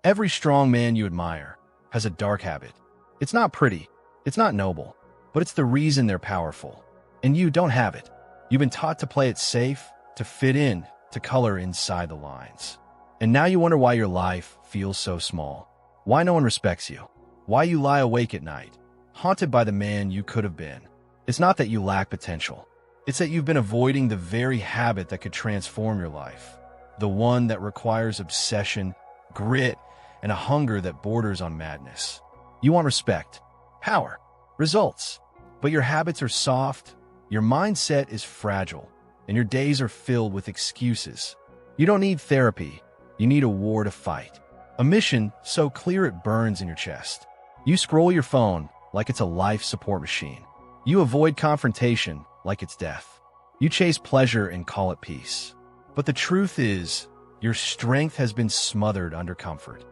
Every strong man you admire has a dark habit. It's not pretty, it's not noble, but it's the reason they're powerful. And you don't have it. You've been taught to play it safe, to fit in, to color inside the lines. And now you wonder why your life feels so small. Why no one respects you. Why you lie awake at night, haunted by the man you could have been. It's not that you lack potential. It's that you've been avoiding the very habit that could transform your life. The one that requires obsession, grit, and a hunger that borders on madness. You want respect, power, results. But your habits are soft, your mindset is fragile, and your days are filled with excuses. You don't need therapy. You need a war to fight. A mission so clear it burns in your chest. You scroll your phone like it's a life support machine. You avoid confrontation like it's death. You chase pleasure and call it peace. But the truth is, your strength has been smothered under comfort.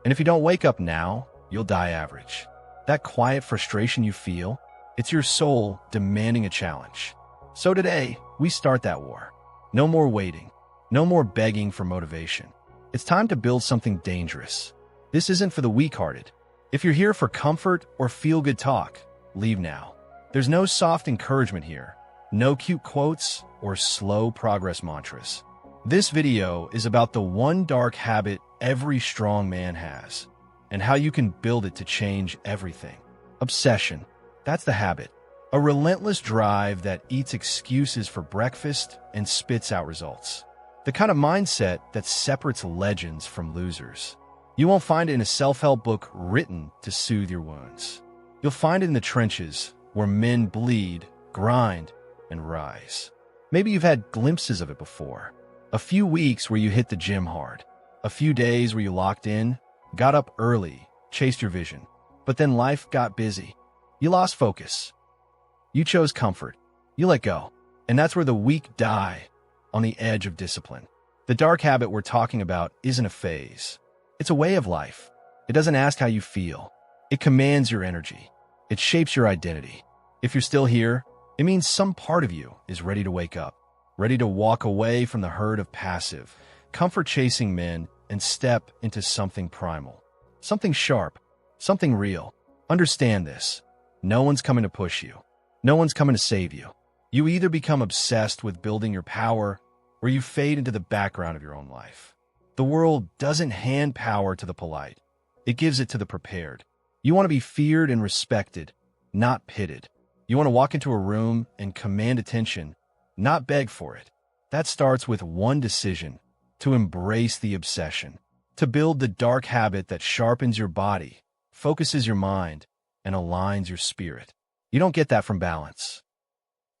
And if you don't wake up now, you'll die average. That quiet frustration you feel, it's your soul demanding a challenge. So today, we start that war. No more waiting. No more begging for motivation. It's time to build something dangerous. This isn't for the weak-hearted. If you're here for comfort or feel-good talk, leave now. There's no soft encouragement here. No cute quotes or slow progress mantras. This video is about the one dark habit every strong man has, and how you can build it to change everything. Obsession. That's the habit. A relentless drive that eats excuses for breakfast and spits out results. The kind of mindset that separates legends from losers. You won't find it in a self-help book written to soothe your wounds. You'll find it in the trenches where men bleed, grind, and rise. Maybe you've had glimpses of it before. A few weeks where you hit the gym hard. A few days where you locked in, got up early, chased your vision. But then life got busy. You lost focus. You chose comfort. You let go. And that's where the weak die, on the edge of discipline. The dark habit we're talking about isn't a phase. It's a way of life. It doesn't ask how you feel. It commands your energy. It shapes your identity. If you're still here, it means some part of you is ready to wake up, ready to walk away from the herd of passive, comfort-chasing men and step into something primal, something sharp, something real. Understand this. No one's coming to push you. No one's coming to save you. You either become obsessed with building your power or you fade into the background of your own life. The world doesn't hand power to the polite. It gives it to the prepared. You want to be feared and respected, not pitted. You want to walk into a room and command attention, not beg for it. That starts with one decision: to embrace the obsession, to build the dark habit that sharpens your body, focuses your mind, and aligns your spirit. You don't get that from balance.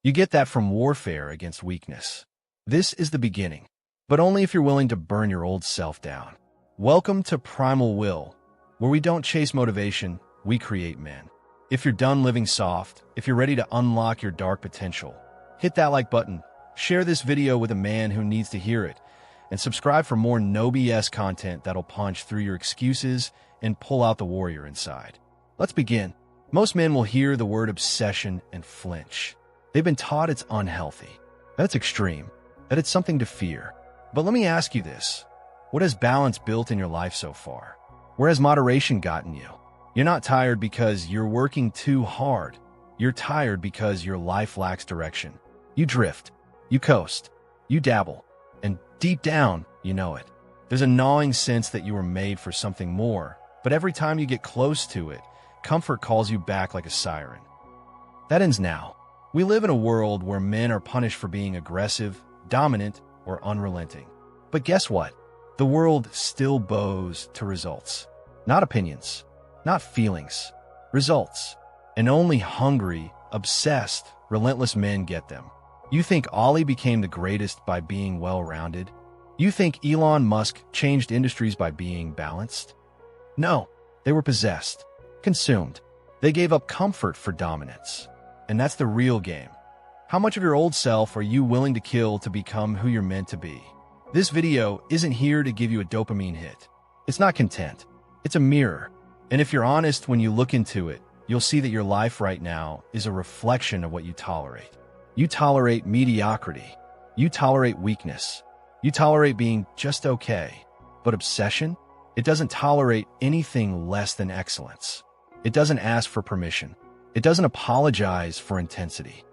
You get that from warfare against weakness. This is the beginning, but only if you're willing to burn your old self down. Welcome to Primal Will, where we don't chase motivation, we create men. If you're done living soft, if you're ready to unlock your dark potential, hit that like button, share this video with a man who needs to hear it, and subscribe for more no BS content that'll punch through your excuses and pull out the warrior inside. Let's begin. Most men will hear the word obsession and flinch. They've been taught it's unhealthy, that it's extreme, that it's something to fear. But let me ask you this. What has balance built in your life so far? Where has moderation gotten you? You're not tired because you're working too hard. You're tired because your life lacks direction. You drift, you coast, you dabble, and deep down, you know it. There's a gnawing sense that you were made for something more, but every time you get close to it, comfort calls you back like a siren. That ends now. We live in a world where men are punished for being aggressive, dominant, or unrelenting. But guess what? The world still bows to results. Not opinions, not feelings, results. And only hungry, obsessed, relentless men get them. You think Ollie became the greatest by being well-rounded? You think Elon Musk changed industries by being balanced? No, they were possessed, consumed. They gave up comfort for dominance. And that's the real game. How much of your old self are you willing to kill to become who you're meant to be? This video isn't here to give you a dopamine hit. It's not content. It's a mirror. And if you're honest when you look into it, you'll see that your life right now is a reflection of what you tolerate. You tolerate mediocrity. You tolerate weakness. You tolerate being just okay. But obsession? It doesn't tolerate anything less than excellence. It doesn't ask for permission. It doesn't apologize for intensity.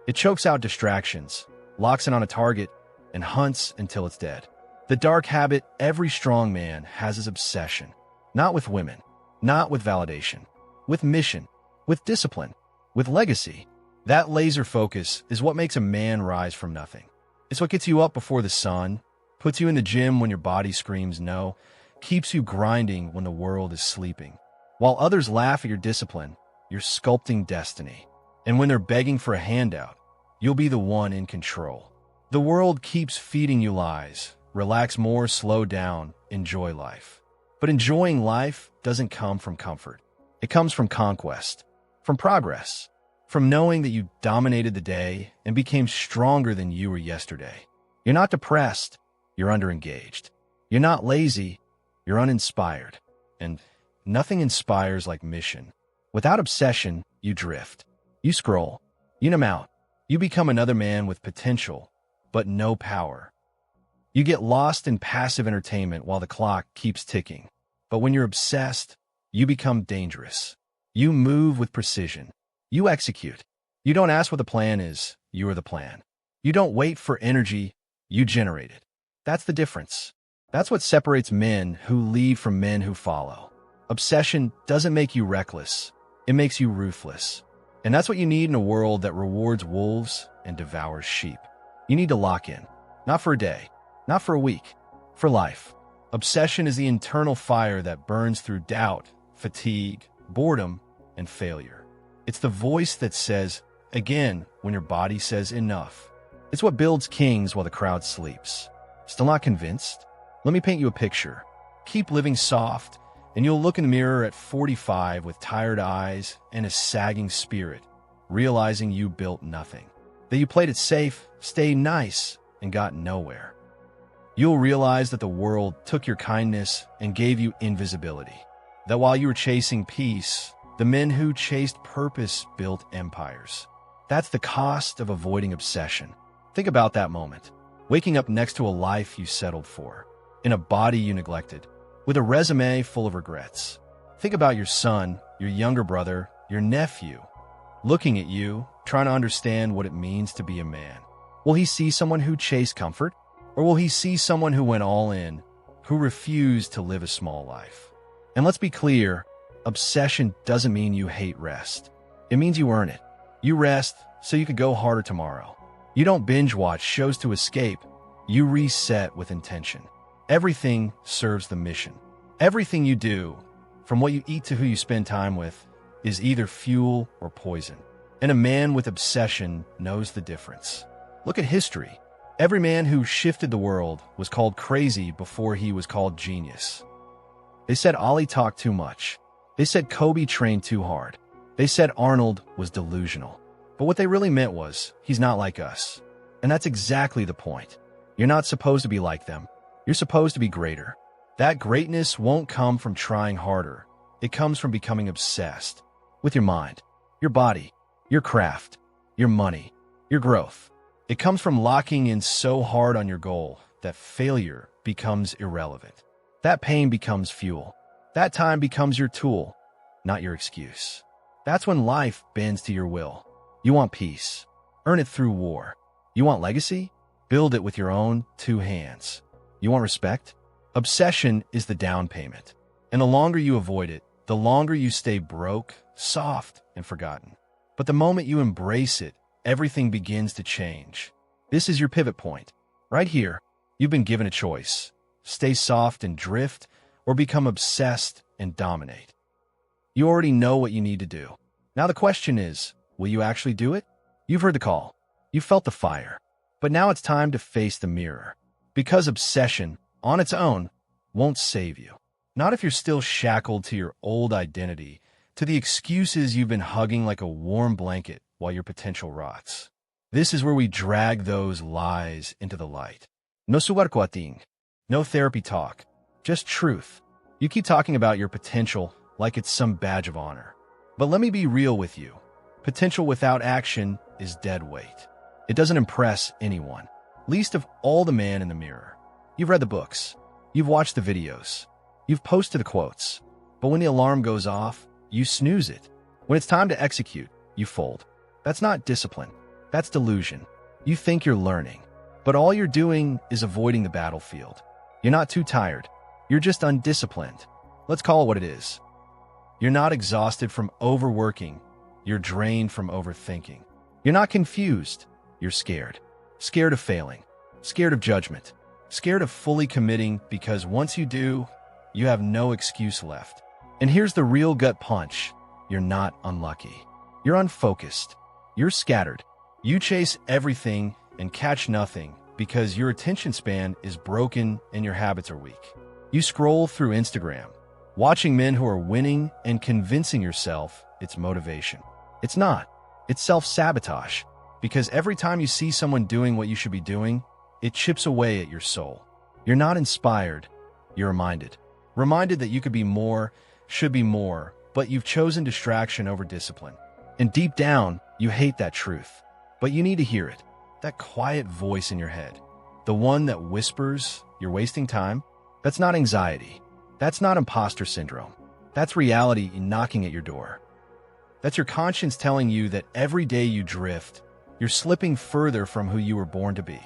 It chokes out distractions, locks in on a target, and hunts until it's dead. The dark habit every strong man has is obsession. Not with women, not with validation, with mission, with discipline, with legacy. That laser focus is what makes a man rise from nothing. It's what gets you up before the sun, puts you in the gym when your body screams no, keeps you grinding when the world is sleeping. While others laugh at your discipline, you're sculpting destiny. And when they're begging for a handout, you'll be the one in control. The world keeps feeding you lies. Relax more, slow down, enjoy life. But enjoying life doesn't come from comfort. It comes from conquest, from progress, from knowing that you dominated the day and became stronger than you were yesterday. You're not depressed, you're underengaged. You're not lazy, you're uninspired. And nothing inspires like mission. Without obsession, you drift. You scroll. You numb out. You become another man with potential, but no power. You get lost in passive entertainment while the clock keeps ticking. But when you're obsessed, you become dangerous. You move with precision. You execute. You don't ask what the plan is, you are the plan. You don't wait for energy, you generate it. That's the difference. That's what separates men who lead from men who follow. Obsession doesn't make you reckless, it makes you ruthless. And that's what you need in a world that rewards wolves and devours sheep. You need to lock in, not for a day, not for a week, for life. Obsession is the internal fire that burns through doubt, fatigue, boredom, and failure. It's the voice that says, again, when your body says enough. It's what builds kings while the crowd sleeps. Still not convinced? Let me paint you a picture. Keep living soft, and you'll look in the mirror at 45 with tired eyes and a sagging spirit, realizing you built nothing. That you played it safe, stayed nice, and got nowhere. You'll realize that the world took your kindness and gave you invisibility. That while you were chasing peace, the men who chased purpose built empires. That's the cost of avoiding obsession. Think about that moment. Waking up next to a life you settled for, in a body you neglected, with a resume full of regrets. Think about your son, your younger brother, your nephew, looking at you, trying to understand what it means to be a man. Will he see someone who chased comfort? Or will he see someone who went all in, who refused to live a small life? And let's be clear, obsession doesn't mean you hate rest. It means you earn it. You rest so you could go harder tomorrow. You don't binge watch shows to escape. You reset with intention. Everything serves the mission. Everything you do, from what you eat to who you spend time with, is either fuel or poison. And a man with obsession knows the difference. Look at history. Every man who shifted the world was called crazy before he was called genius. They said Ali talked too much. They said Kobe trained too hard. They said Arnold was delusional. But what they really meant was, he's not like us. And that's exactly the point. You're not supposed to be like them. You're supposed to be greater. That greatness won't come from trying harder. It comes from becoming obsessed with your mind, your body, your craft, your money, your growth. It comes from locking in so hard on your goal that failure becomes irrelevant. That pain becomes fuel. That time becomes your tool, not your excuse. That's when life bends to your will. You want peace. Earn it through war. You want legacy? Build it with your own 2 hands. You want respect? Obsession is the down payment. And the longer you avoid it, the longer you stay broke, soft, and forgotten. But the moment you embrace it, everything begins to change. This is your pivot point. Right here, you've been given a choice. Stay soft and drift, or become obsessed and dominate. You already know what you need to do. Now the question is, will you actually do it? You've heard the call. You felt the fire. But now it's time to face the mirror. Because obsession, on its own, won't save you. Not if you're still shackled to your old identity, to the excuses you've been hugging like a warm blanket while your potential rots. This is where we drag those lies into the light. No sugarcoating, no therapy talk, just truth. You keep talking about your potential like it's some badge of honor. But let me be real with you. Potential without action is dead weight. It doesn't impress anyone, least of all the man in the mirror. You've read the books. You've watched the videos. You've posted the quotes, but when the alarm goes off, you snooze it. When it's time to execute, you fold. That's not discipline. That's delusion. You think you're learning, but all you're doing is avoiding the battlefield. You're not too tired. You're just undisciplined. Let's call it what it is. You're not exhausted from overworking. You're drained from overthinking. You're not confused. You're scared. Scared of failing. Scared of judgment. Scared of fully committing because once you do, you have no excuse left. And here's the real gut punch. You're not unlucky. You're unfocused. You're scattered. You chase everything and catch nothing because your attention span is broken and your habits are weak. You scroll through Instagram, watching men who are winning and convincing yourself it's motivation. It's not. It's self-sabotage. Because every time you see someone doing what you should be doing, it chips away at your soul. You're not inspired. You're reminded. Reminded that you could be more, should be more, but you've chosen distraction over discipline. And deep down, you hate that truth. But you need to hear it. That quiet voice in your head. The one that whispers, you're wasting time. That's not anxiety. That's not imposter syndrome. That's reality knocking at your door. That's your conscience telling you that every day you drift, you're slipping further from who you were born to be.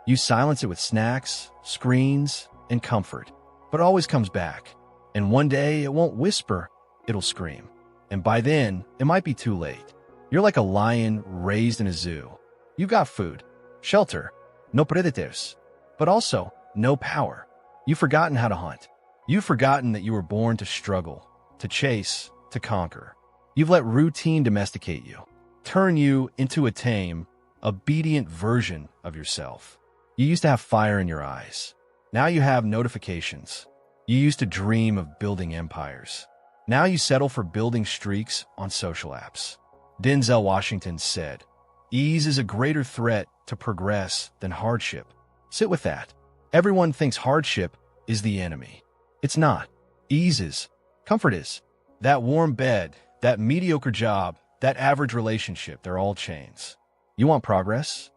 You silence it with snacks, screens, and comfort, but it always comes back. And one day it won't whisper, it'll scream. And by then, it might be too late. You're like a lion raised in a zoo. You've got food, shelter, no predators, but also no power. You've forgotten how to hunt. You've forgotten that you were born to struggle, to chase, to conquer. You've let routine domesticate you, turn you into a tame, obedient version of yourself. You used to have fire in your eyes. Now you have notifications. You used to dream of building empires. Now you settle for building streaks on social apps. Denzel Washington said, "Ease is a greater threat to progress than hardship." Sit with that. Everyone thinks hardship is the enemy. It's not. Ease is. Comfort is. That warm bed, that mediocre job, that average relationship, they're all chains. You want progress?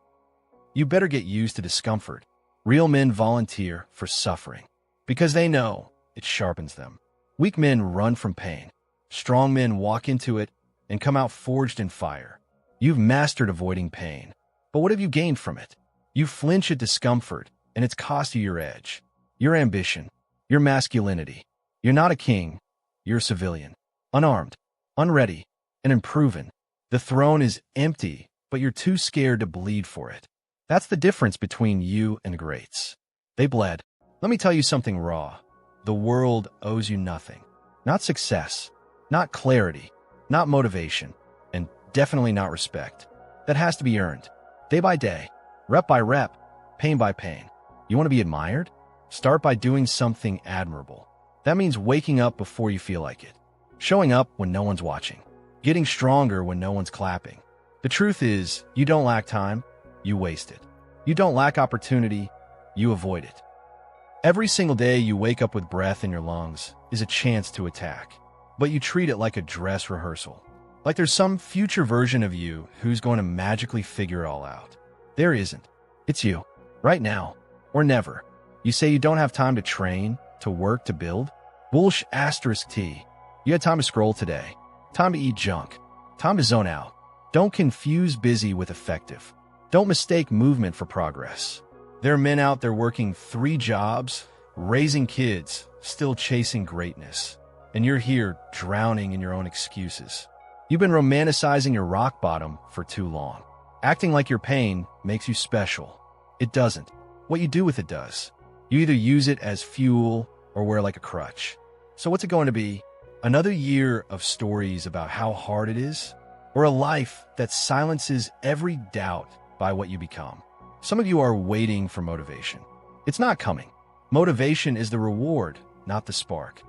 You better get used to discomfort. Real men volunteer for suffering because they know it sharpens them. Weak men run from pain. Strong men walk into it and come out forged in fire. You've mastered avoiding pain. But what have you gained from it? You flinch at discomfort, and it's cost you your edge, your ambition, your masculinity. You're not a king. You're a civilian. Unarmed, unready, and unproven. The throne is empty, but you're too scared to bleed for it. That's the difference between you and the greats. They bled. Let me tell you something raw. The world owes you nothing. Not success, not clarity, not motivation, and definitely not respect. That has to be earned. Day by day, rep by rep, pain by pain. You want to be admired? Start by doing something admirable. That means waking up before you feel like it. Showing up when no one's watching. Getting stronger when no one's clapping. The truth is, you don't lack time, you waste it. You don't lack opportunity, you avoid it. Every single day you wake up with breath in your lungs is a chance to attack, but you treat it like a dress rehearsal. Like there's some future version of you who's going to magically figure it all out. There isn't. It's you, right now, or never. You say you don't have time to train, to work, to build. Bullsh asterisk T. You had time to scroll today. Time to eat junk. Time to zone out. Don't confuse busy with effective. Don't mistake movement for progress. There are men out there working 3 jobs, raising kids, still chasing greatness. And you're here drowning in your own excuses. You've been romanticizing your rock bottom for too long. Acting like your pain makes you special. It doesn't. What you do with it does. You either use it as fuel or wear like a crutch. So what's it going to be? Another year of stories about how hard it is? Or a life that silences every doubt by what you become? Some of you are waiting for motivation. It's not coming. Motivation is the reward, not the spark.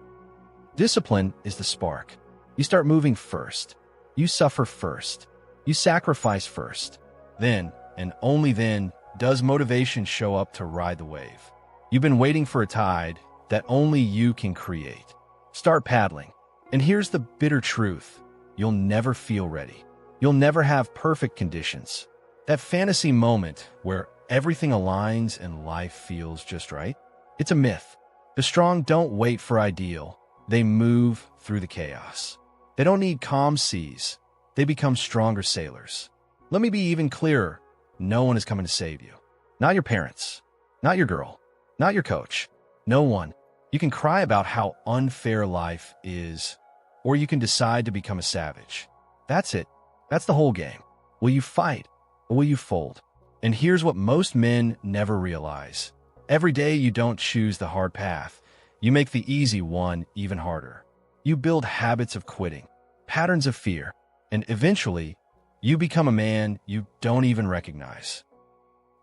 Discipline is the spark. You start moving first. You suffer first. You sacrifice first. Then, and only then, does motivation show up to ride the wave. You've been waiting for a tide that only you can create. Start paddling. And here's the bitter truth. You'll never feel ready. You'll never have perfect conditions. That fantasy moment where everything aligns and life feels just right, it's a myth. The strong don't wait for ideal. They move through the chaos. They don't need calm seas. They become stronger sailors. Let me be even clearer. No one is coming to save you. Not your parents. Not your girl. Not your coach. No one. You can cry about how unfair life is, or you can decide to become a savage. That's it. That's the whole game. Will you fight, or will you fold? And here's what most men never realize. Every day you don't choose the hard path. You make the easy one even harder. You build habits of quitting, patterns of fear, and eventually, you become a man you don't even recognize.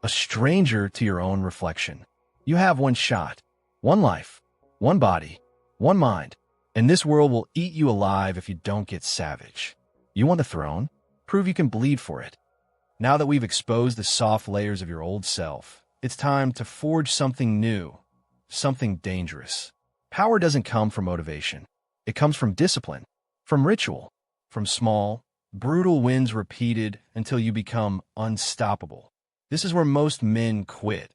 A stranger to your own reflection. You have one shot, one life, one body, one mind, and this world will eat you alive if you don't get savage. You want the throne? Prove you can bleed for it. Now that we've exposed the soft layers of your old self, it's time to forge something new, something dangerous. Power doesn't come from motivation. It comes from discipline, from ritual, from small, brutal wins repeated until you become unstoppable. This is where most men quit,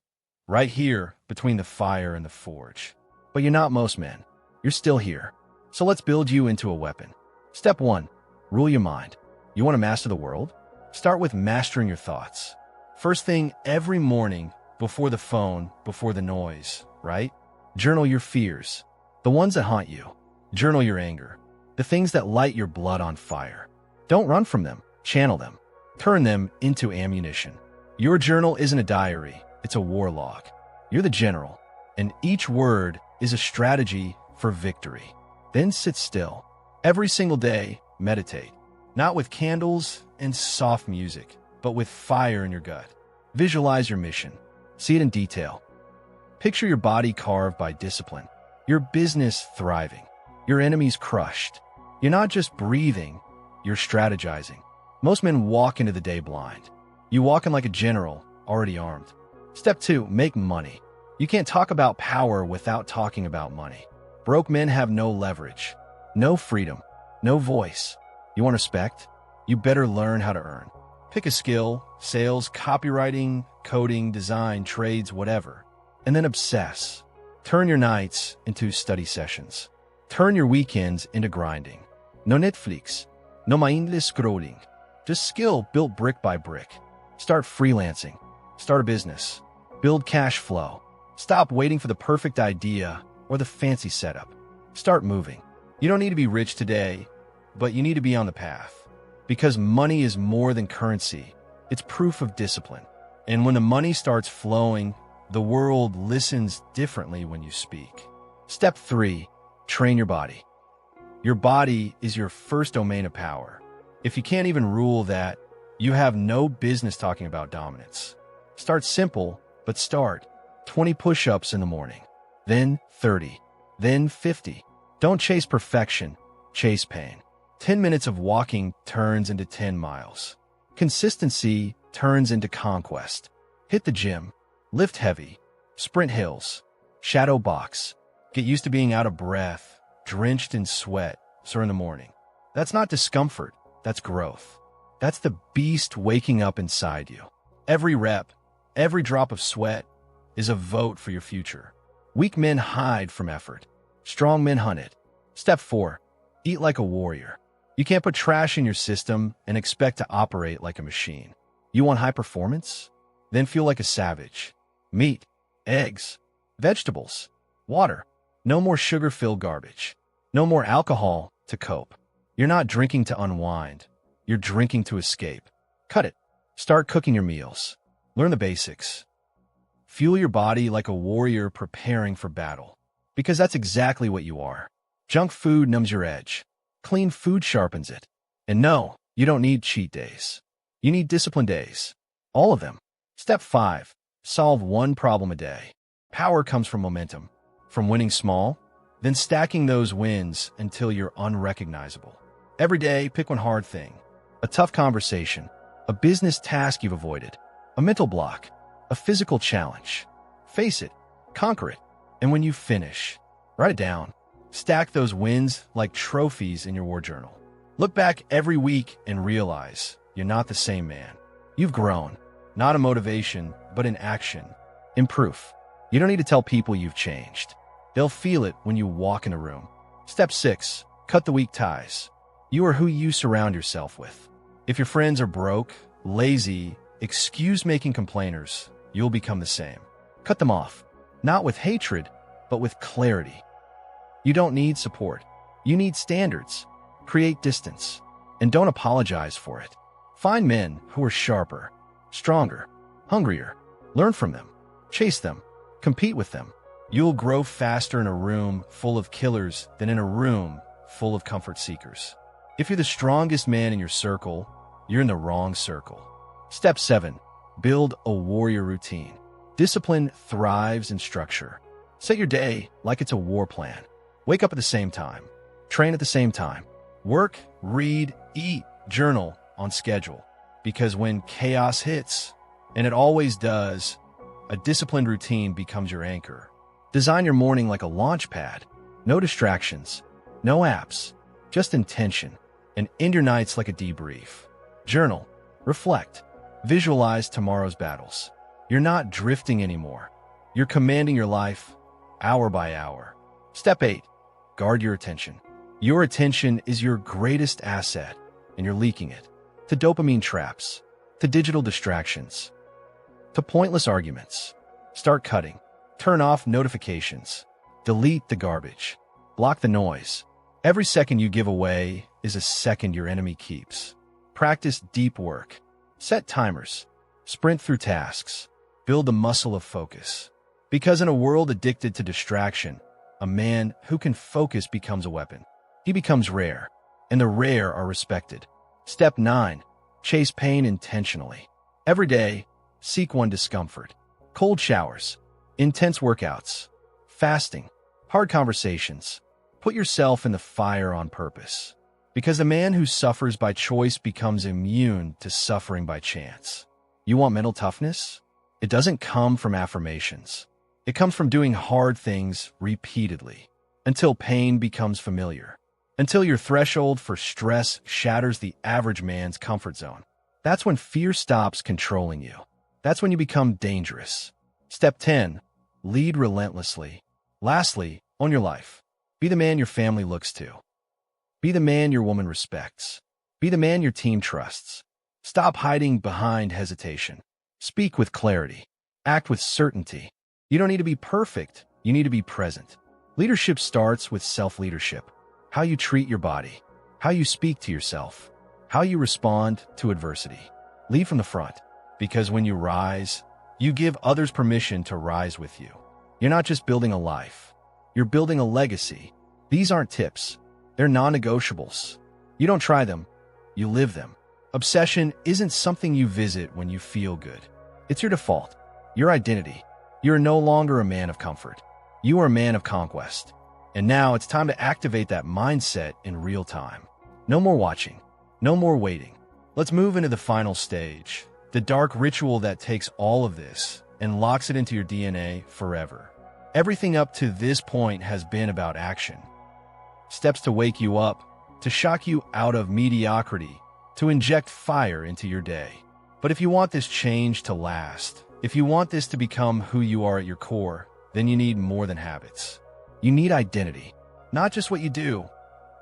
right here between the fire and the forge. But you're not most men. You're still here. So let's build you into a weapon. Step 1. Rule your mind. You want to master the world? Start with mastering your thoughts. First thing every morning, before the phone, before the noise, right? Journal your fears, the ones that haunt you. Journal your anger, the things that light your blood on fire. Don't run from them. Channel them. Turn them into ammunition. Your journal isn't a diary. It's a war log. You're the general, and each word is a strategy for victory. Then sit still. Every single day, meditate. Not with candles and soft music, but with fire in your gut. Visualize your mission. See it in detail. Picture your body carved by discipline, your business thriving, your enemies crushed. You're not just breathing, you're strategizing. Most men walk into the day blind. You walk in like a general, already armed. Step 2, make money. You can't talk about power without talking about money. Broke men have no leverage, no freedom, no voice. You want respect? You better learn how to earn. Pick a skill, sales, copywriting, coding, design, trades, whatever, and then obsess. Turn your nights into study sessions. Turn your weekends into grinding. No Netflix, no mindless scrolling. Just skill built brick by brick. Start freelancing. Start a business. Build cash flow. Stop waiting for the perfect idea or the fancy setup. Start moving. You don't need to be rich today, but you need to be on the path. Because money is more than currency. It's proof of discipline. And when the money starts flowing, the world listens differently when you speak. Step 3, train your body. Your body is your first domain of power. If you can't even rule that, you have no business talking about dominance. Start simple, but start. 20 push-ups in the morning, then 30, then 50. Don't chase perfection, chase pain. 10 minutes of walking turns into 10 miles. Consistency turns into conquest. Hit the gym, lift heavy, sprint hills, shadow box. Get used to being out of breath, drenched in sweat, sir, in the morning. That's not discomfort, that's growth. That's the beast waking up inside you. Every rep, every drop of sweat is a vote for your future. Weak men hide from effort. Strong men hunt it. Step 4, eat like a warrior. You can't put trash in your system and expect to operate like a machine. You want high performance? Then feel like a savage. Meat, eggs, vegetables, water. No more sugar-filled garbage. No more alcohol to cope. You're not drinking to unwind. You're drinking to escape. Cut it. Start cooking your meals. Learn the basics. Fuel your body like a warrior preparing for battle. Because that's exactly what you are. Junk food numbs your edge. Clean food sharpens it. And no, you don't need cheat days. You need discipline days. All of them. Step 5. Solve one problem a day. Power comes from momentum. From winning small, then stacking those wins until you're unrecognizable. Every day, pick one hard thing. A tough conversation. A business task you've avoided. A mental block. A physical challenge. Face it. Conquer it. And when you finish, write it down. Stack those wins like trophies in your war journal. Look back every week and realize you're not the same man. You've grown, not in motivation, but in action, in proof. You don't need to tell people you've changed. They'll feel it when you walk in a room. Step 6. Cut the weak ties. You are who you surround yourself with. If your friends are broke, lazy, excuse-making complainers, you'll become the same. Cut them off, not with hatred, but with clarity. You don't need support. You need standards. Create distance, and don't apologize for it. Find men who are sharper, stronger, hungrier. Learn from them. Chase them. Compete with them. You'll grow faster in a room full of killers than in a room full of comfort seekers. If you're the strongest man in your circle, you're in the wrong circle. Step 7. Build a warrior routine. Discipline thrives in structure. Set your day like it's a war plan. Wake up at the same time. Train at the same time. Work, read, eat, journal on schedule. Because when chaos hits, and it always does, a disciplined routine becomes your anchor. Design your morning like a launch pad. No distractions, no apps, just intention. And end your nights like a debrief. Journal, reflect, visualize tomorrow's battles. You're not drifting anymore. You're commanding your life hour by hour. Step 8. Guard your attention. Your attention is your greatest asset, and you're leaking it. To dopamine traps, to digital distractions, to pointless arguments. Start cutting. Turn off notifications. Delete the garbage. Block the noise. Every second you give away is a second your enemy keeps. Practice deep work. Set timers. Sprint through tasks. Build the muscle of focus. Because in a world addicted to distraction, a man who can focus becomes a weapon. He becomes rare, and the rare are respected. Step 9. Chase pain intentionally. Every day, seek one discomfort. Cold showers, intense workouts, fasting, hard conversations. Put yourself in the fire on purpose. Because the man who suffers by choice becomes immune to suffering by chance. You want mental toughness? It doesn't come from affirmations. It comes from doing hard things repeatedly, until pain becomes familiar, until your threshold for stress shatters the average man's comfort zone. That's when fear stops controlling you. That's when you become dangerous. Step 10. Lead relentlessly. Lastly, own your life. Be the man your family looks to. Be the man your woman respects. Be the man your team trusts. Stop hiding behind hesitation. Speak with clarity. Act with certainty. You don't need to be perfect. You need to be present. Leadership starts with self-leadership. How you treat your body. How you speak to yourself. How you respond to adversity. Lead from the front. Because when you rise, you give others permission to rise with you. You're not just building a life. You're building a legacy. These aren't tips. They're non-negotiables. You don't try them. You live them. Obsession isn't something you visit when you feel good. It's your default. Your identity. You're no longer a man of comfort. You are a man of conquest. And now it's time to activate that mindset in real time. No more watching. No more waiting. Let's move into the final stage. The dark ritual that takes all of this and locks it into your DNA forever. Everything up to this point has been about action. Steps to wake you up, to shock you out of mediocrity, to inject fire into your day. But if you want this change to last, if you want this to become who you are at your core, then you need more than habits. You need identity. Not just what you do,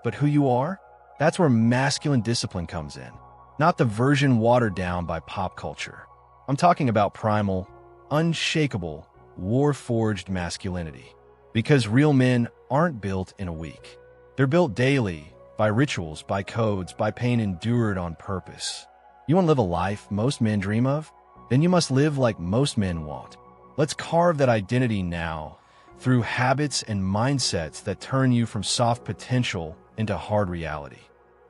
but who you are. That's where masculine discipline comes in. Not the version watered down by pop culture. I'm talking about primal, unshakable, war-forged masculinity. Because real men aren't built in a week. They're built daily, by rituals, by codes, by pain endured on purpose. You want to live a life most men dream of? Then you must live like most men won't. Let's carve that identity now through habits and mindsets that turn you from soft potential into hard reality.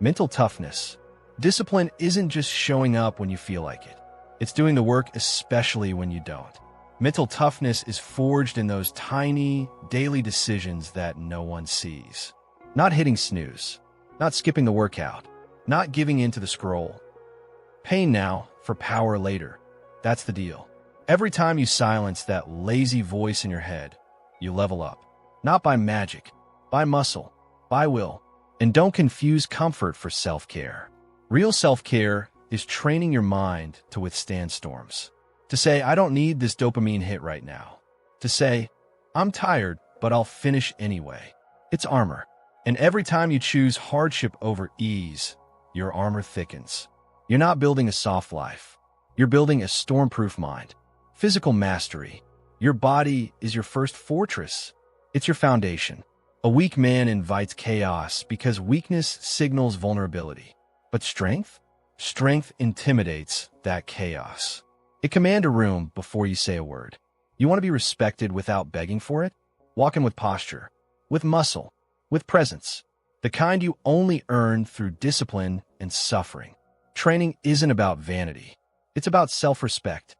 Mental toughness. Discipline isn't just showing up when you feel like it. It's doing the work especially when you don't. Mental toughness is forged in those tiny, daily decisions that no one sees. Not hitting snooze. Not skipping the workout. Not giving in to the scroll. Pain now for power later. That's the deal. Every time you silence that lazy voice in your head, you level up. Not by magic, by muscle, by will. And don't confuse comfort for self-care. Real self-care is training your mind to withstand storms. To say, I don't need this dopamine hit right now. To say, I'm tired, but I'll finish anyway. It's armor. And every time you choose hardship over ease, your armor thickens. You're not building a soft life. You're building a storm-proof mind. Physical mastery. Your body is your first fortress. It's your foundation. A weak man invites chaos because weakness signals vulnerability. But strength? Strength intimidates that chaos. It commands a room before you say a word. You want to be respected without begging for it? Walk in with posture, with muscle, with presence. The kind you only earn through discipline and suffering. Training isn't about vanity. It's about self-respect.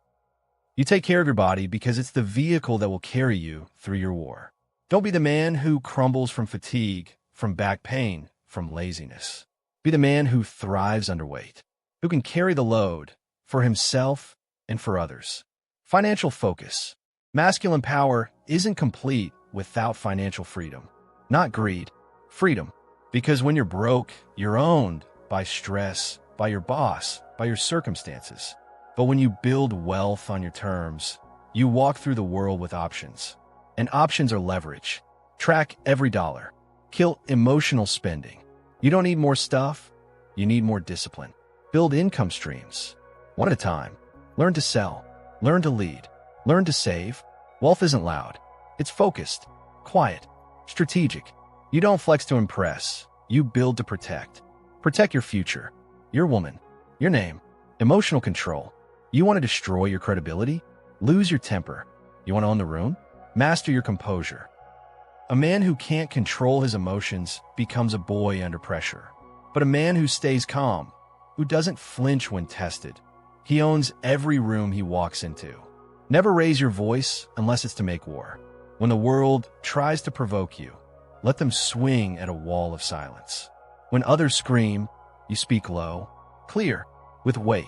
You take care of your body because it's the vehicle that will carry you through your war. Don't be the man who crumbles from fatigue, from back pain, from laziness. Be the man who thrives under weight, who can carry the load for himself and for others. Financial focus. Masculine power isn't complete without financial freedom. Not greed, freedom. Because when you're broke, you're owned by stress, by your boss, by your circumstances. But when you build wealth on your terms, you walk through the world with options. And options are leverage. Track every dollar. Kill emotional spending. You don't need more stuff. You need more discipline. Build income streams. One at a time. Learn to sell. Learn to lead. Learn to save. Wealth isn't loud. It's focused, quiet, strategic. You don't flex to impress. You build to protect. Protect your future, your woman, your name. Emotional control. You want to destroy your credibility? Lose your temper. You want to own the room? Master your composure. A man who can't control his emotions becomes a boy under pressure. But a man who stays calm, who doesn't flinch when tested, he owns every room he walks into. Never raise your voice unless it's to make war. When the world tries to provoke you, let them swing at a wall of silence. When others scream, you speak low, clear, with weight.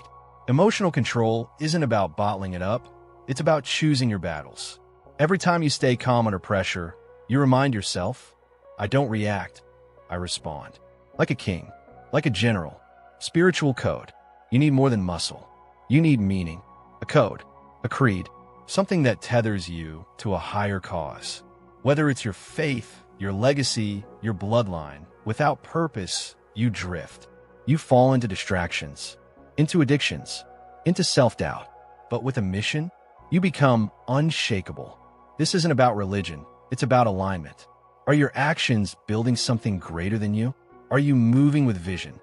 Emotional control isn't about bottling it up. It's about choosing your battles. Every time you stay calm under pressure, you remind yourself, I don't react, I respond. Like a king, like a general. Spiritual code. You need more than muscle. You need meaning, a code, a creed, something that tethers you to a higher cause. Whether it's your faith, your legacy, your bloodline, without purpose, you drift. You fall into distractions, into addictions, into self-doubt. But with a mission, you become unshakable. This isn't about religion. It's about alignment. Are your actions building something greater than you? Are you moving with vision?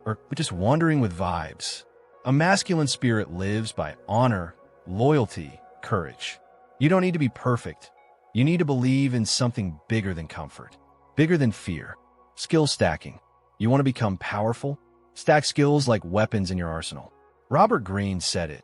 Or just wandering with vibes? A masculine spirit lives by honor, loyalty, courage. You don't need to be perfect. You need to believe in something bigger than comfort, bigger than fear. Skill stacking. You want to become powerful? Stack skills like weapons in your arsenal. Robert Greene said it.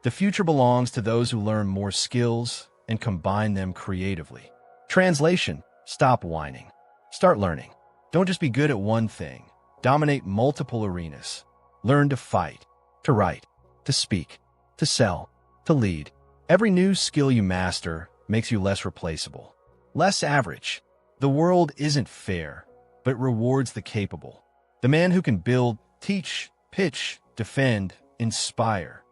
The future belongs to those who learn more skills and combine them creatively. Translation. Stop whining. Start learning. Don't just be good at one thing. Dominate multiple arenas. Learn to fight, to write, to speak, to sell, to lead. Every new skill you master makes you less replaceable, less average. The world isn't fair, but rewards the capable. The man who can build, teach, pitch, defend, inspire,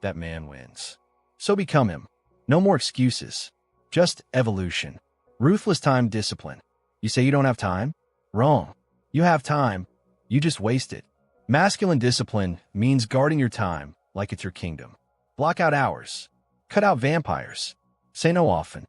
that man wins. So become him. No more excuses, just evolution. Ruthless time discipline. You say you don't have time? Wrong. You have time. You just waste it. Masculine discipline means guarding your time like it's your kingdom. Block out hours. Cut out vampires. Say no often.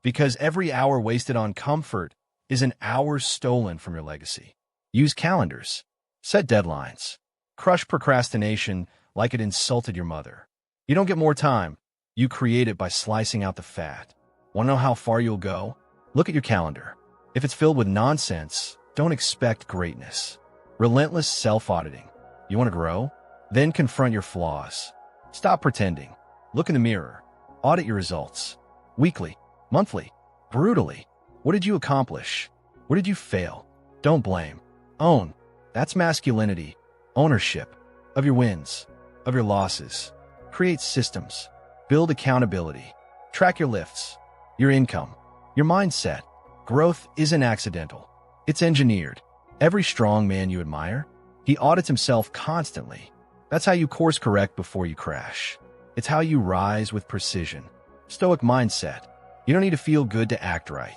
Because every hour wasted on comfort is an hour stolen from your legacy. Use calendars. Set deadlines. Crush procrastination like it insulted your mother. You don't get more time. You create it by slicing out the fat. Want to know how far you'll go? Look at your calendar. If it's filled with nonsense, don't expect greatness. Relentless self-auditing. You want to grow? Then confront your flaws. Stop pretending. Look in the mirror. Audit your results. Weekly, monthly, brutally. What did you accomplish? What did you fail? Don't blame. Own. That's masculinity. Ownership of your wins, of your losses. Create systems. Build accountability. Track your lifts, your income, your mindset. Growth isn't accidental. It's engineered. Every strong man you admire, he audits himself constantly. That's how you course correct before you crash. It's how you rise with precision. Stoic mindset. You don't need to feel good to act right.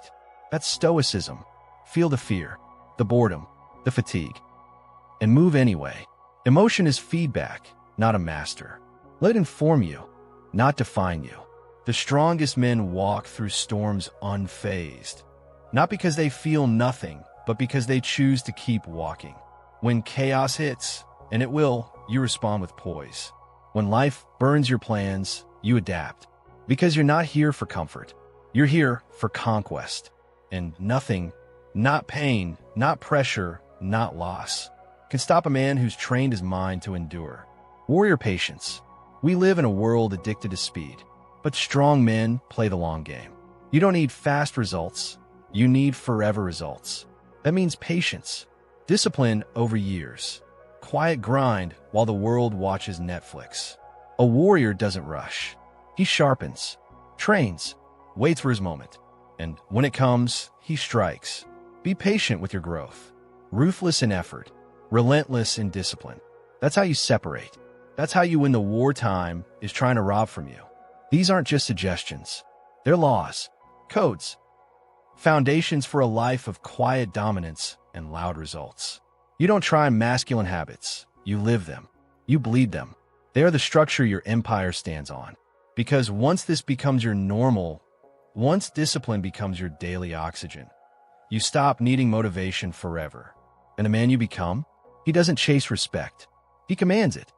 That's stoicism. Feel the fear, the boredom, the fatigue, and move anyway. Emotion is feedback, not a master. Let it inform you, not define you. The strongest men walk through storms unfazed, not because they feel nothing, but because they choose to keep walking. When chaos hits, and it will, you respond with poise. When life burns your plans, you adapt. Because you're not here for comfort. You're here for conquest. And nothing, not pain, not pressure, not loss, can stop a man who's trained his mind to endure. Warrior patience. We live in a world addicted to speed, but strong men play the long game. You don't need fast results. You need forever results. That means patience, discipline over years, quiet grind while the world watches Netflix. A warrior doesn't rush. He sharpens, trains, waits for his moment. And when it comes, he strikes. Be patient with your growth. Ruthless in effort, relentless in discipline. That's how you separate. That's how you win the wartime is trying to rob from you. These aren't just suggestions. They're laws, codes, foundations for a life of quiet dominance and loud results. You don't try masculine habits. You live them. You bleed them. They are the structure your empire stands on. Because once this becomes your normal, once discipline becomes your daily oxygen, you stop needing motivation forever. And the man you become, he doesn't chase respect. He commands it.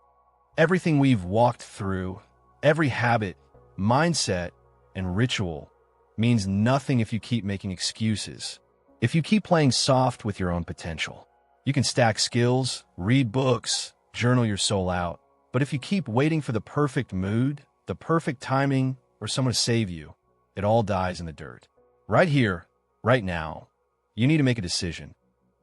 Everything we've walked through, every habit, mindset, and ritual means nothing if you keep making excuses. If you keep playing soft with your own potential. You can stack skills, read books, journal your soul out. But if you keep waiting for the perfect mood, the perfect timing, or someone to save you, it all dies in the dirt. Right here, right now, you need to make a decision.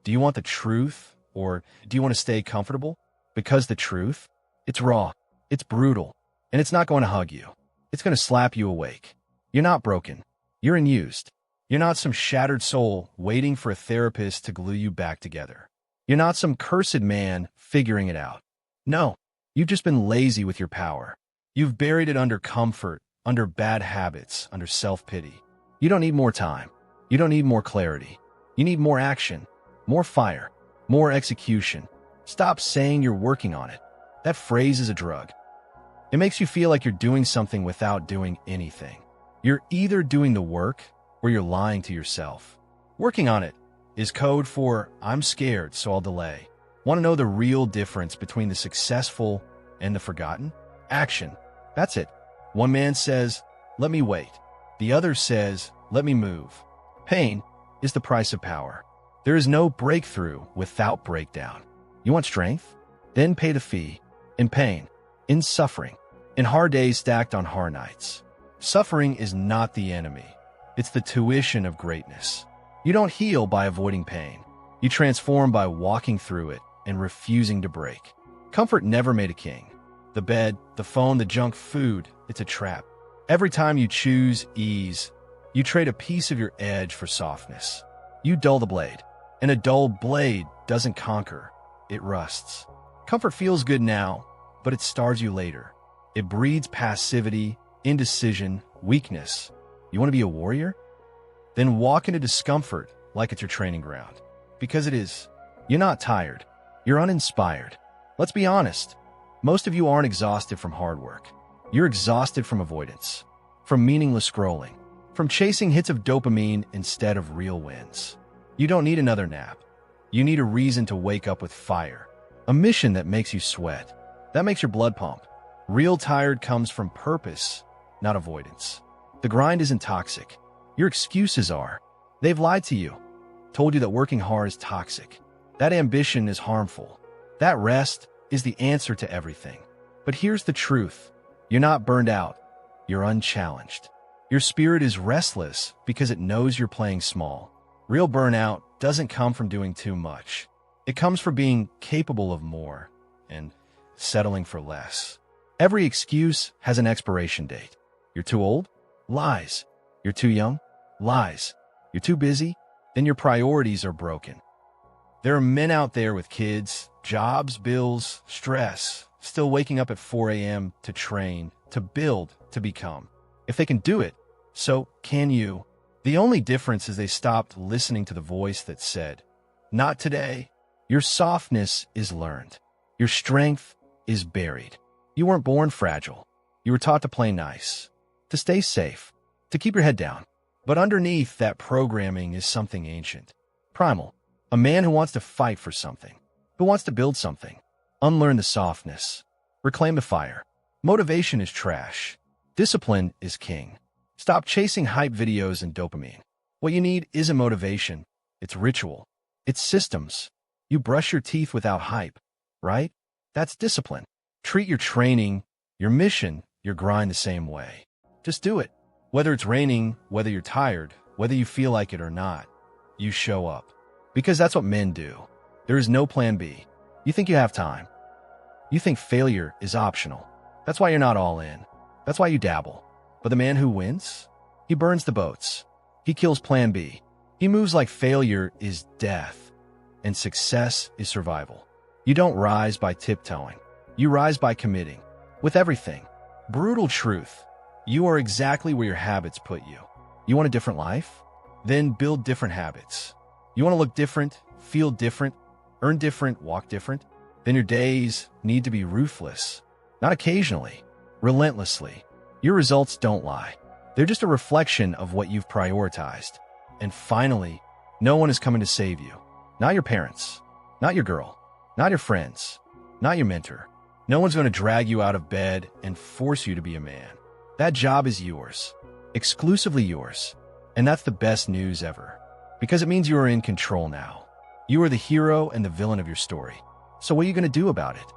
Do you want the truth, or do you want to stay comfortable? Because the truth, it's raw, it's brutal, and it's not going to hug you. It's going to slap you awake. You're not broken. You're unused. You're not some shattered soul waiting for a therapist to glue you back together. You're not some cursed man figuring it out. No, you've just been lazy with your power. You've buried it under comfort, under bad habits, under self-pity. You don't need more time. You don't need more clarity. You need more action, more fire, more execution. Stop saying you're working on it. That phrase is a drug. It makes you feel like you're doing something without doing anything. You're either doing the work or you're lying to yourself. Working on it is code for I'm scared, so I'll delay. Want to know the real difference between the successful and the forgotten? Action. That's it. One man says, let me wait. The other says, let me move. Pain is the price of power. There is no breakthrough without breakdown. You want strength? Then pay the fee. In pain, in suffering, in hard days stacked on hard nights. Suffering is not the enemy. It's the tuition of greatness. You don't heal by avoiding pain. You transform by walking through it and refusing to break. Comfort never made a king. The bed, the phone, the junk food, it's a trap. Every time you choose ease, you trade a piece of your edge for softness. You dull the blade. And a dull blade doesn't conquer, it rusts. Comfort feels good now, but it stars you later. It breeds passivity, indecision, weakness. You want to be a warrior? Then walk into discomfort like it's your training ground. Because it is. You're not tired. You're uninspired. Let's be honest. Most of you aren't exhausted from hard work. You're exhausted from avoidance, from meaningless scrolling, from chasing hits of dopamine instead of real wins. You don't need another nap. You need a reason to wake up with fire, a mission that makes you sweat, that makes your blood pump. Real tired comes from purpose, not avoidance. The grind isn't toxic. Your excuses are. They've lied to you, told you that working hard is toxic, that ambition is harmful, that rest is the answer to everything. But here's the truth. You're not burned out. You're unchallenged. Your spirit is restless because it knows you're playing small. Real burnout doesn't come from doing too much. It comes from being capable of more and settling for less. Every excuse has an expiration date. You're too old? Lies. You're too young? Lies. You're too busy? Then your priorities are broken. There are men out there with kids, jobs, bills, stress, still waking up at 4 a.m. to train, to build, to become. If they can do it, So can you. The only difference is they stopped listening to the voice that said, "Not today." Your softness is learned. Your strength is buried. You weren't born fragile. You were taught to play nice, to stay safe, to keep your head down. But underneath that programming is something ancient. Primal, a man who wants to fight for something, who wants to build something. Unlearn the softness. Reclaim the fire. Motivation is trash. Discipline is king. Stop chasing hype videos and dopamine. What you need isn't motivation. It's ritual. It's systems. You brush your teeth without hype, right? That's discipline. Treat your training, your mission, your grind the same way. Just do it. Whether it's raining, whether you're tired, whether you feel like it or not, you show up. Because that's what men do. There is no plan B. You think you have time. You think failure is optional. That's why you're not all in. That's why you dabble. But the man who wins? He burns the boats. He kills plan B. He moves like failure is death and success is survival. You don't rise by tiptoeing. You rise by committing. With everything. Brutal truth. You are exactly where your habits put you. You want a different life? Then build different habits. You want to look different, feel different, earn different, walk different? Then your days need to be ruthless. Not occasionally, relentlessly. Your results don't lie. They're just a reflection of what you've prioritized. And finally, no one is coming to save you. Not your parents, not your girl, not your friends, not your mentor. No one's going to drag you out of bed and force you to be a man. That job is yours, exclusively yours. And that's the best news ever. Because it means you are in control now. You are the hero and the villain of your story. So what are you going to do about it?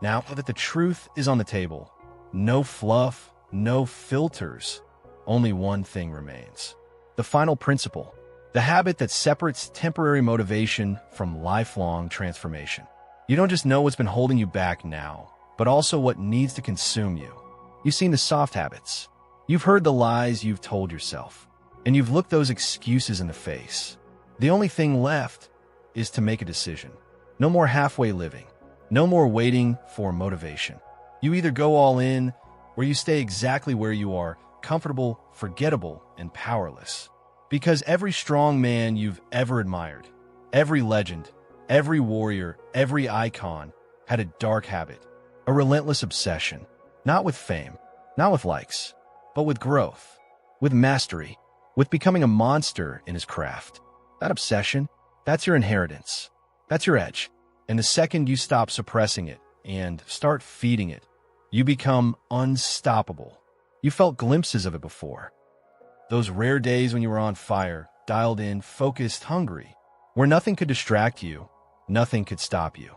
Now that the truth is on the table, no fluff, no filters, only one thing remains. The final principle, the habit that separates temporary motivation from lifelong transformation. You don't just know what's been holding you back now, but also what needs to consume you. You've seen the soft habits. You've heard the lies you've told yourself, and you've looked those excuses in the face. The only thing left is to make a decision. No more halfway living. No more waiting for motivation. You either go all in, or you stay exactly where you are, comfortable, forgettable, and powerless. Because every strong man you've ever admired, every legend, every warrior, every icon had a dark habit, a relentless obsession, not with fame, not with likes, but with growth, with mastery, with becoming a monster in his craft. That obsession, that's your inheritance. That's your edge. And the second you stop suppressing it and start feeding it, you become unstoppable. You felt glimpses of it before. Those rare days when you were on fire, dialed in, focused, hungry, where nothing could distract you, nothing could stop you.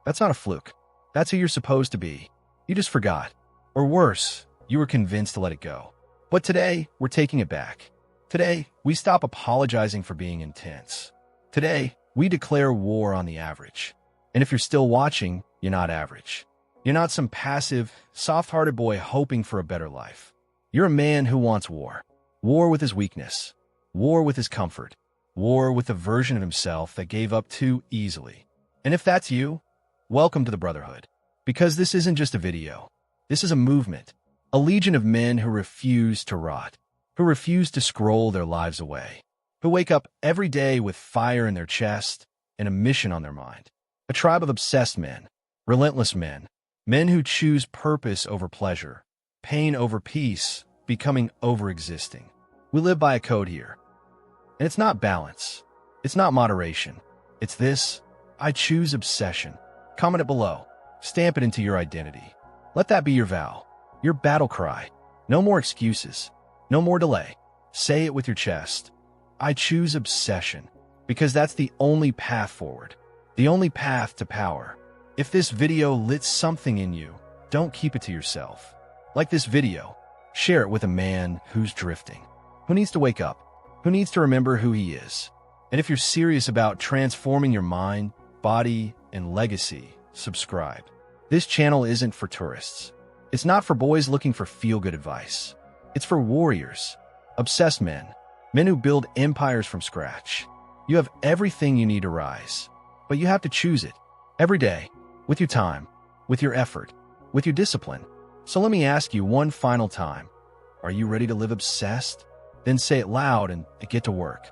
That's not a fluke. That's who you're supposed to be. You just forgot. Or worse, you were convinced to let it go. But today, we're taking it back. Today, we stop apologizing for being intense. Today, we declare war on the average. And if you're still watching, you're not average. You're not some passive, soft-hearted boy hoping for a better life. You're a man who wants war. War with his weakness. War with his comfort. War with the version of himself that gave up too easily. And if that's you, welcome to the Brotherhood. Because this isn't just a video. This is a movement. A legion of men who refuse to rot. Who refuse to scroll their lives away. Who wake up every day with fire in their chest and a mission on their mind. A tribe of obsessed men. Relentless men. Men who choose purpose over pleasure. Pain over peace. Becoming over existing. We live by a code here. And it's not balance. It's not moderation. It's this: I choose obsession. Comment it below. Stamp it into your identity. Let that be your vow. Your battle cry. No more excuses. No more delay. Say it with your chest. I choose obsession. Because that's the only path forward. The only path to power. If this video lit something in you, don't keep it to yourself. Like this video, share it with a man who's drifting, who needs to wake up, who needs to remember who he is. And if you're serious about transforming your mind, body, and legacy, subscribe. This channel isn't for tourists. It's not for boys looking for feel-good advice. It's for warriors, obsessed men, men who build empires from scratch. You have everything you need to rise, but you have to choose it every day, with your time, with your effort, with your discipline. So let me ask you one final time. Are you ready to live obsessed? Then say it loud and get to work.